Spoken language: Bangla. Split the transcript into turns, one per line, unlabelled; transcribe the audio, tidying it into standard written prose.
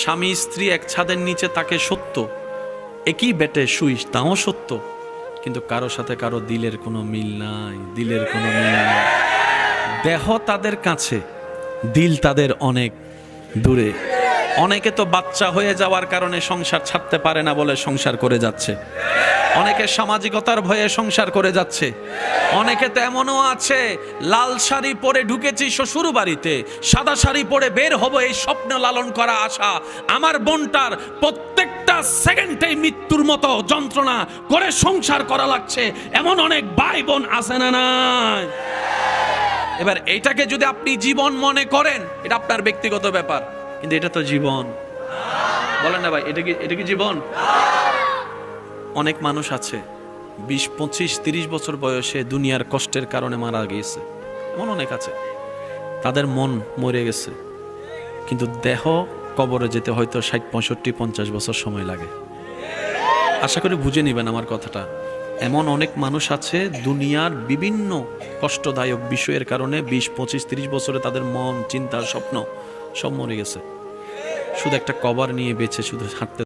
স্বামী স্ত্রী এক ছাদের নিচে তাকে সত্য, একই বেটে শুইস তাও সত্য, কিন্তু কারো সাথে কারো দিলের কোনো মিল নাই, দিলের কোনো মিল নাই। দেহ তাদের কাছে, দিল তাদের অনেক দূরে। অনেকে তো বাচ্চা হয়ে যাওয়ার কারণে সংসার ছাড়তে পারে না বলে সংসার করে যাচ্ছে, অনেকে সামাজিকতার ভয়ে সংসার করে যাচ্ছে। অনেকে তো এমনও আছে, লাল শাড়ি পরে ঢুকেছি শ্বশুর বাড়িতে, সাদা শাড়ি পরে বের হব এই স্বপ্ন লালন করা আশা। আমার বোনটার প্রত্যেকটা সেকেন্ডেই মৃত্যুর মতো যন্ত্রণা করে সংসার করা লাগছে, এমন অনেক ভাই বোন আছে না নাই? এবার এইটাকে যদি আপনি জীবন মনে করেন, এটা আপনার ব্যক্তিগত ব্যাপার, কিন্তু এটা তো জীবন। বলেন না ভাই, এটা কি জীবন? অনেক মানুষ আছে 20, 25, 30 বছর বয়সে দুনিয়ার কষ্টের কারণে মারা গিয়েছে, এমন অনেক আছে। তাদের মন মরে গেছে, কিন্তু দেহ কবরে যেতে হয়তো 60, 65, 50 বছর সময় লাগে। আশা করি বুঝে নেবেন আমার কথাটা। এমন অনেক মানুষ আছে দুনিয়ার বিভিন্ন কষ্টদায়ক বিষয়ের কারণে 20, 25, 30 বছরে তাদের মন, চিন্তা, স্বপ্ন সব মরে গেছে, শুধু একটা কবর নিয়ে বেঁচে শুধু হাঁটতে